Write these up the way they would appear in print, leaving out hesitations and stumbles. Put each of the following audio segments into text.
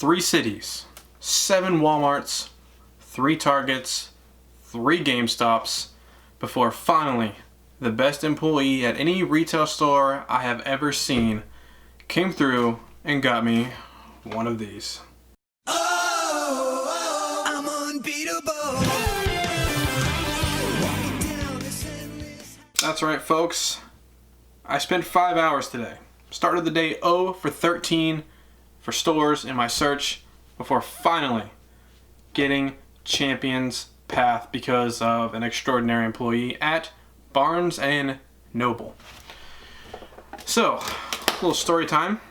3 cities, 7 Walmarts, 3 Targets, 3 GameStops, before finally the best employee at any retail store I have ever seen came through and got me one of these. Oh, I'm unbeatable. That's right, folks. I spent 5 hours today. Started the day 0 for 13 for stores in my search before finally getting Champions Path because of an extraordinary employee at Barnes and Noble. So, a little story time.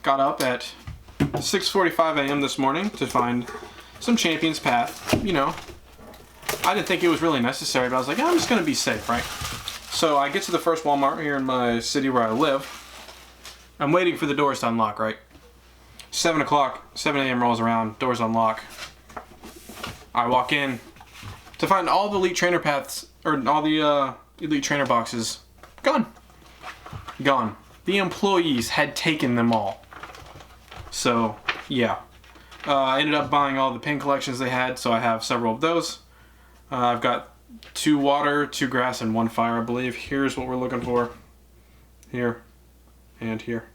Got up at 6:45 a.m. this morning to find some Champions Path. You know, I didn't think it was really necessary, but I was like, I'm just going to be safe, right? So I get to the first Walmart here in my city where I live. I'm waiting for the doors to unlock, right? 7 a.m. rolls around, doors unlock. I walk in to find all the Elite Trainer paths, or all the Elite Trainer boxes, gone. Gone. The employees had taken them all. So, yeah. I ended up buying all the pin collections they had, so I have several of those. I've got 2 water, 2 grass, and 1 fire, I believe. Here's what we're looking for. Here. And here.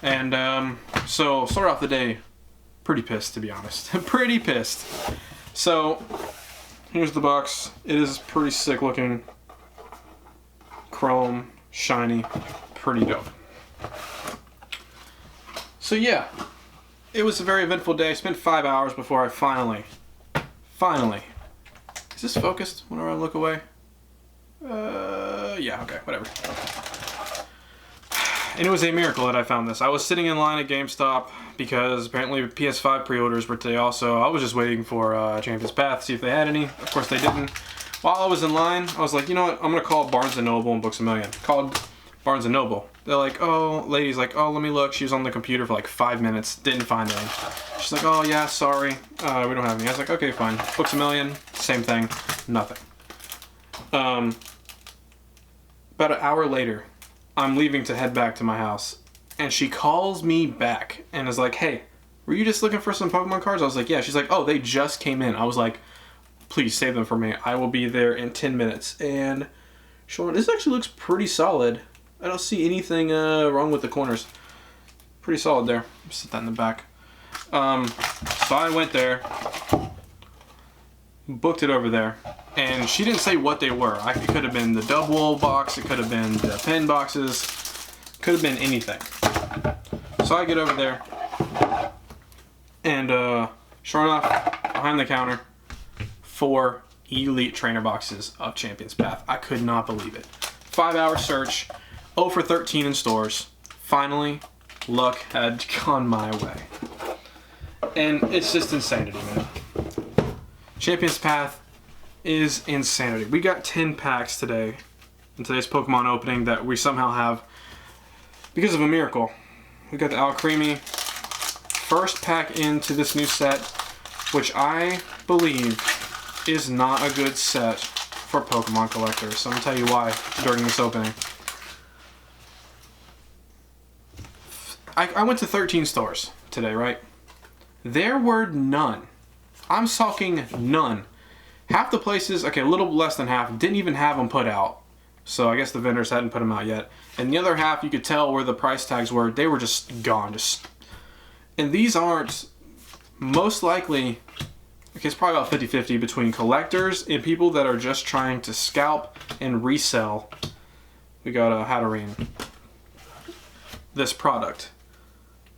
And, so, start off the day pretty pissed, to be honest. Pretty pissed. So, here's the box. It is pretty sick looking. Chrome, shiny, pretty dope. So yeah, it was a very eventful day. I spent 5 hours before I finally, is this focused whenever I look away? Yeah, okay, whatever. And it was a miracle that I found this. I was sitting in line at GameStop because apparently PS5 pre-orders were today also. I was just waiting for Champions Path, see if they had any. Of course they didn't. While I was in line, I was like, you know what, I'm gonna call Barnes & Noble and Books A Million. Called Barnes & Noble. They're like, oh, lady's like, oh, let me look. She was on the computer for like 5 minutes, didn't find any. She's like, oh yeah, sorry, we don't have any. I was like, okay, fine. Books A Million, same thing, nothing. About an hour later, I'm leaving to head back to my house, and she calls me back and is like, hey, were you just looking for some Pokemon cards? I was like, yeah. She's like, oh, they just came in. I was like, please save them for me. I will be there in 10 minutes. And Sean, this actually looks pretty solid. I don't see anything wrong with the corners. Pretty solid there. Set that in the back. So I went there, booked it over there, and she didn't say what they were. It could have been the double box, it could have been the pen boxes, could have been anything. So I get over there, and sure enough, behind the counter, 4 Elite Trainer boxes of Champions Path. I could not believe it. 5-hour search, 0 for 13 in stores. Finally, luck had gone my way. And it's just insanity, man. Champions Path is insanity. We got 10 packs today in today's Pokemon opening that we somehow have because of a miracle. We got the Alcremie, first pack into this new set, which I believe is not a good set for Pokemon collectors. So I'm going to tell you why during this opening. I went to 13 stores today, right? There were none. I'm talking none. Half the places, okay, a little less than half, didn't even have them put out. So I guess the vendors hadn't put them out yet. And the other half, you could tell where the price tags were. They were just gone. And these aren't, most likely, okay, it's probably about 50-50 between collectors and people that are just trying to scalp and resell. We got a Hatterene. This product.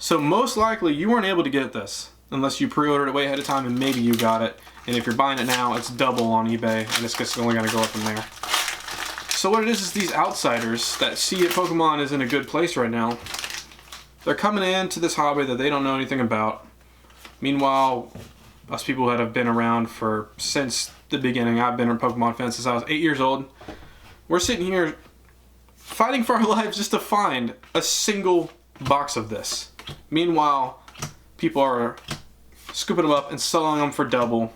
So most likely you weren't able to get this unless you pre-ordered it way ahead of time and maybe you got it. And if you're buying it now, it's double on eBay and it's just only going to go up from there. So what it is these outsiders that see that Pokemon is in a good place right now. They're coming into this hobby that they don't know anything about. Meanwhile, us people that have been around since the beginning, I've been a Pokemon fan since I was 8 years old. We're sitting here fighting for our lives just to find a single box of this. Meanwhile, people are scooping them up and selling them for double.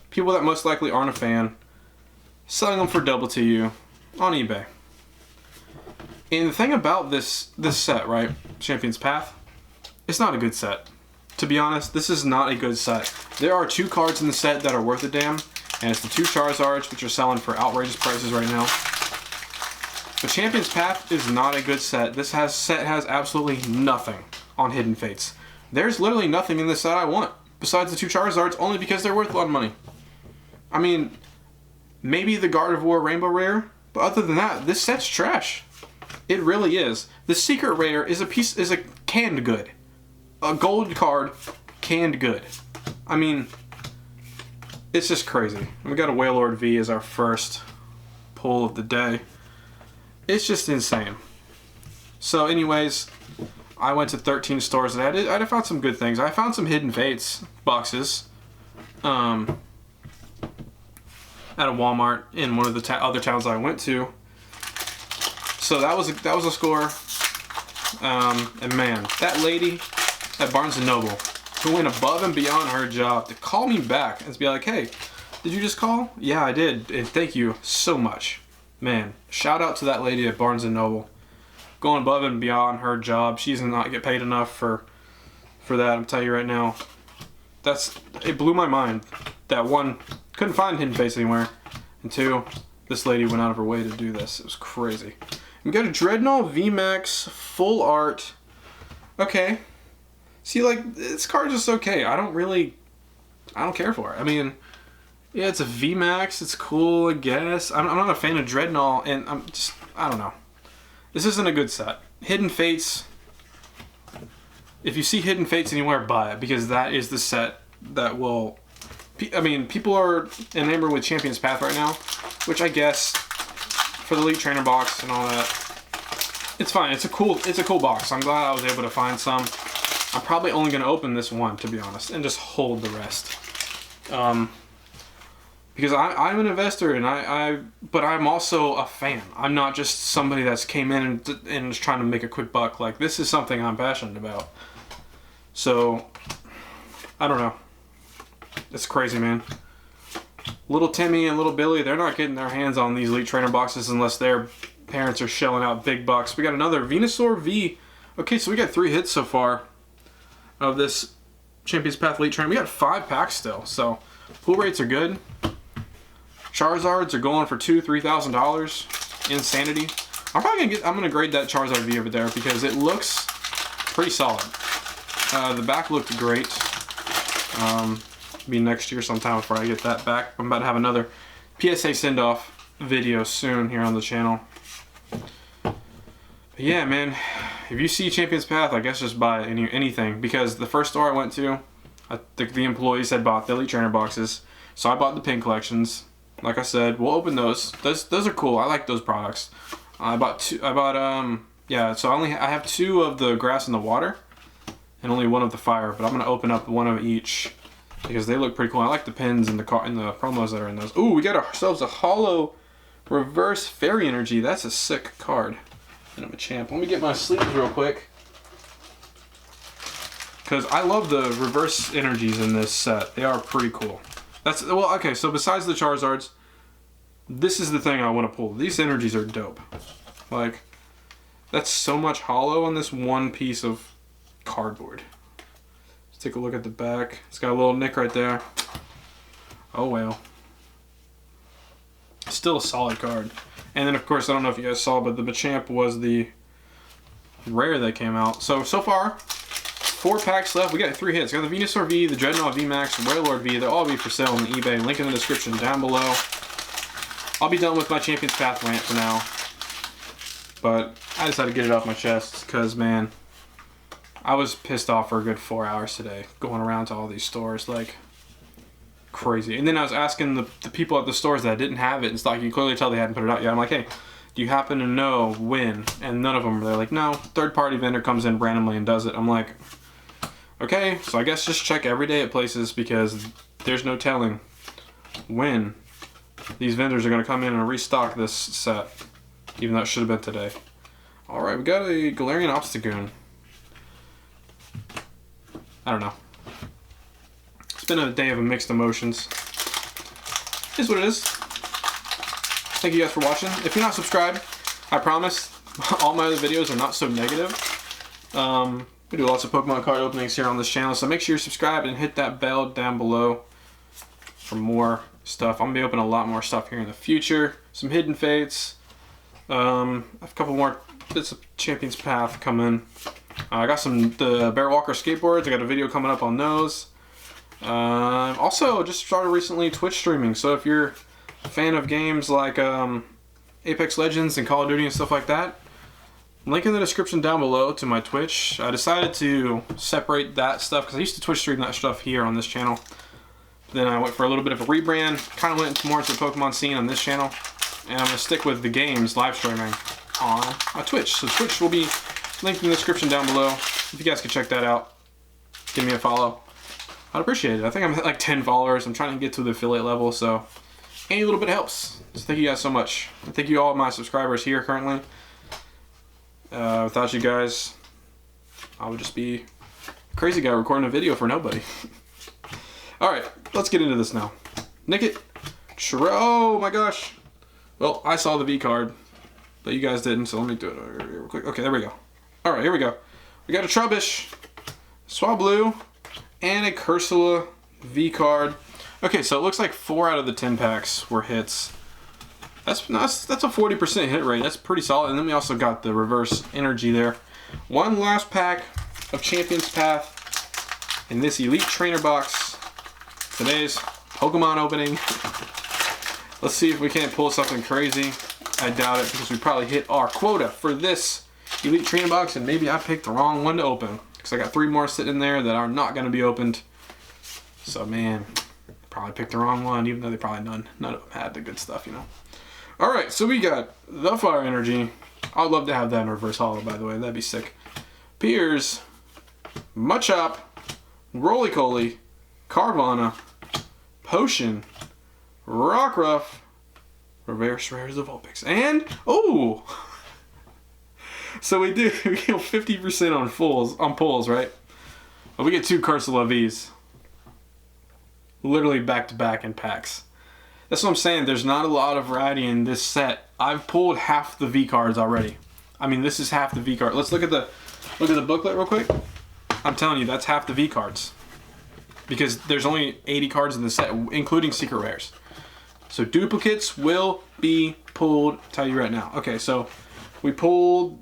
People that most likely aren't a fan, selling them for double to you on eBay. And the thing about this set, right, Champions Path, it's not a good set. to be honest, this is not a good set. There are 2 cards in the set that are worth a damn, and it's the 2 Charizards, which are selling for outrageous prices right now. The Champion's Path is not a good set. This set has absolutely nothing on Hidden Fates. There's literally nothing in this set I want, besides the 2 Charizards, only because they're worth a lot of money. I mean, maybe the Gardevoir Rainbow Rare, but other than that, this set's trash. It really is. The Secret Rare is a canned good. A gold card, canned good. I mean, it's just crazy. We got a Wailord V as our first pull of the day. It's just insane. So anyways, I went to 13 stores and I found some good things. I found some Hidden Fates boxes at a Walmart in one of the other towns I went to. So that was a score. And man, that lady at Barnes & Noble who went above and beyond her job to call me back and be like, hey, did you just call? Yeah, I did, and thank you so much. Man, shout out to that lady at Barnes & Noble. Going above and beyond her job. She does not get paid enough for that, I'm telling you right now. It blew my mind. That 1, couldn't find Hidden Face anywhere. And 2, this lady went out of her way to do this. It was crazy. We got a Dreadnought VMAX full art. Okay. See, like, this card's just okay. I don't care for it. I mean, yeah, it's a VMAX. It's cool, I guess. I'm not a fan of Dreadnought, and I don't know. This isn't a good set. Hidden Fates. If you see Hidden Fates anywhere, buy it, because that is the set that will... I mean, people are enamored with Champion's Path right now, which I guess, for the Elite Trainer box and all that, it's fine. It's a cool box. I'm glad I was able to find some. I'm probably only going to open this one, to be honest, and just hold the rest. Because I'm an investor, but I'm also a fan. I'm not just somebody that's came in and is trying to make a quick buck. Like, this is something I'm passionate about. So, I don't know. It's crazy, man. Little Timmy and little Billy, they're not getting their hands on these Elite Trainer boxes unless their parents are shelling out big bucks. We got another Venusaur V. Okay, so we got 3 hits so far of this Champion's Path Elite Trainer. We got 5 packs still, so pull rates are good. Charizards are going for $2,000-$3,000. Insanity. I'm gonna grade that Charizard V over there because it looks pretty solid. The back looked great. Be next year sometime before I get that back. I'm about to have another PSA send-off video soon here on the channel. But yeah, man, if you see Champion's Path, I guess just buy anything, because the first store I went to, I think the employees had bought the Elite Trainer boxes, so I bought the pin collections. Like I said, we'll open those. Those are cool. I like those products. Yeah, so I have 2 of the grass and the water, and only 1 of the fire. But I'm gonna open up 1 of each because they look pretty cool. I like the pins and the promos that are in those. Ooh, we got ourselves a holo reverse fairy energy. That's a sick card. And I'm a champ. Let me get my sleeves real quick, because I love the reverse energies in this set. They are pretty cool. Okay, so besides the Charizards, this is the thing I want to pull. These energies are dope. Like, that's so much holo on this 1 piece of cardboard. Let's take a look at the back. It's got a little nick right there. Oh well. Still a solid card. And then, of course, I don't know if you guys saw, but the Machamp was the rare that came out. So far, 4 packs left. We got 3 hits. We got the Venusaur V, the Dreadnought VMAX, the Wailord V. They'll all be for sale on eBay. Link in the description down below. I'll be done with my Champion's Path rant for now. But I decided to get it off my chest because, man, I was pissed off for a good 4 hours today going around to all these stores like crazy. And then I was asking the people at the stores that didn't have it in stock. You can clearly tell they hadn't put it out yet. I'm like, hey, do you happen to know when? And none of them, they're like, no, third-party vendor comes in randomly and does it. I'm like, okay, so I guess just check every day at places, because there's no telling when these vendors are going to come in and restock this set, even though it should have been today. Alright, we got a Galarian Obstagoon. I don't know. It's been a day of mixed emotions. It is what it is. Thank you guys for watching. If you're not subscribed, I promise all my other videos are not so negative. We do lots of Pokemon card openings here on this channel, so make sure you're subscribed and hit that bell down below for more stuff. I'm going to be opening a lot more stuff here in the future. Some hidden fates. I have a couple more bits of Champions Path coming. I got the Bear Walker skateboards. I got a video coming up on those. Also, just started recently Twitch streaming, so if you're a fan of games like Apex Legends and Call of Duty and stuff like that, link in the description down below to my Twitch. I decided to separate that stuff because I used to Twitch stream that stuff here on this channel. Then I went for a little bit of a rebrand, kind of went more into the Pokemon scene on this channel, and I'm going to stick with the games live streaming on my Twitch. So Twitch will be linked in the description down below. If you guys can check that out, give me a follow. I'd appreciate it. I think I'm at like 10 followers. I'm trying to get to the affiliate level, so any little bit helps. So thank you guys so much. And thank you all my subscribers here currently. Without you guys, I would just be a crazy guy recording a video for nobody. Alright, let's get into this now. Nickit. Oh my gosh. Well, I saw the V card, but you guys didn't, so let me do it real quick. Okay, there we go. Alright, here we go. We got a Trubbish, Swablu, and a Cursula V card. Okay, so it looks like 4 out of the 10 packs were hits. That's a 40% hit rate. That's pretty solid. And then we also got the reverse energy there. One last pack of Champions Path in this Elite Trainer box. Today's Pokemon opening. Let's see if we can't pull something crazy. I doubt it because we probably hit our quota for this Elite Trainer box, and maybe I picked the wrong one to open because I got 3 more sitting there that are not going to be opened. So man, probably picked the wrong one, even though they probably none of them had the good stuff, you know. Alright, so we got the Fire Energy. I'd love to have that in reverse holo, by the way. That'd be sick. Piers, Machop, Roly-Coly, Carvana, Potion, Rockruff, Reverse Rares of Vulpix, and oh! So we get 50% on pulls, right? But we get 2 Cursula Vs. Literally back to back in packs. That's what I'm saying. There's not a lot of variety in this set. I've pulled half the V cards already. I mean, this is half the V card. Let's look at the booklet real quick. I'm telling you, that's half the V cards. Because there's only 80 cards in the set, including secret rares. So duplicates will be pulled. I'll tell you right now. Okay, so we pulled.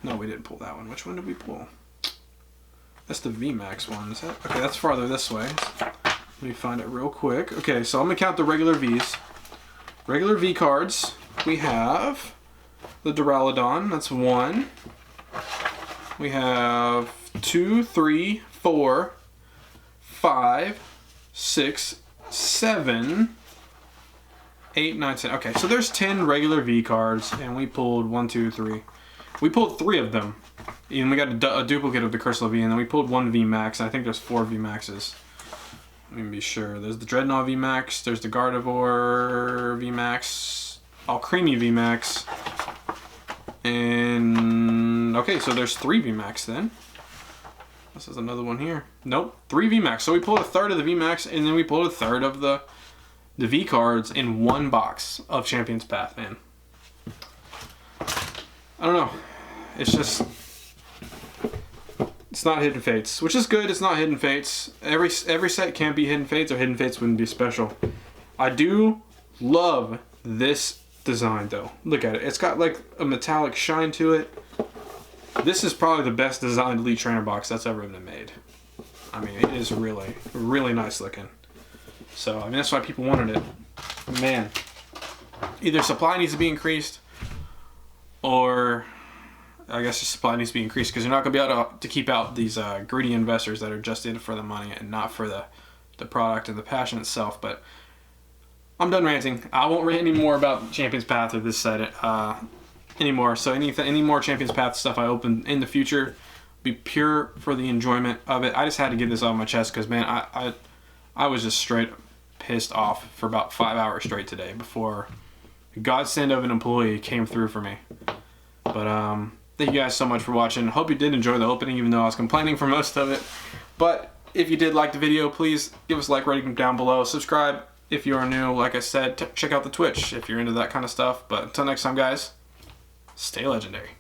No, we didn't pull that one. Which one did we pull? That's the VMAX one. Is that? Okay, that's farther this way. Let me find it real quick. Okay, so I'm going to count the regular Vs. Regular V cards, we have the Duraludon, that's 1. We have 2, 3, 4, 5, 6, 7, 8, 9, 10. Okay, so there's 10 regular V cards, and we pulled 1, 2, 3. We pulled 3 of them. And we got a duplicate of the Cursula V, and then we pulled 1 VMAX, and I think there's 4 VMAXs. Let me be sure. There's the Dreadnought VMAX, there's the Gardevoir VMAX, Alcremie VMAX, and okay, so there's 3 VMAX then. This is another one here. Nope, 3 VMAX. So we pulled a third of the VMAX, and then we pulled a third of the V cards in one box of Champions Path, man. I don't know. It's just... It's not Hidden Fates, which is good. It's not Hidden Fates. Every set can't be Hidden Fates, or Hidden Fates wouldn't be special. I do love this design, though. Look at it. It's got like a metallic shine to it. This is probably the best designed Elite Trainer box that's ever been made. I mean, it is really, really nice looking. So, I mean, that's why people wanted it. Man, either supply needs to be increased, or... I guess the supply needs to be increased because you're not going to be able to keep out these greedy investors that are just in it for the money and not for the product and the passion itself. But I'm done ranting. I won't rant any more about Champions Path or this set anymore. So any more Champions Path stuff I open in the future be pure for the enjoyment of it. I just had to get this off my chest because, man, I was just straight pissed off for about 5 hours straight today before the godsend of an employee came through for me. But thank you guys so much for watching. Hope you did enjoy the opening, even though I was complaining for most of it. But if you did like the video, please give us a like rating down below. Subscribe if you are new. Like I said, check out the Twitch if you're into that kind of stuff. But until next time, guys, stay legendary.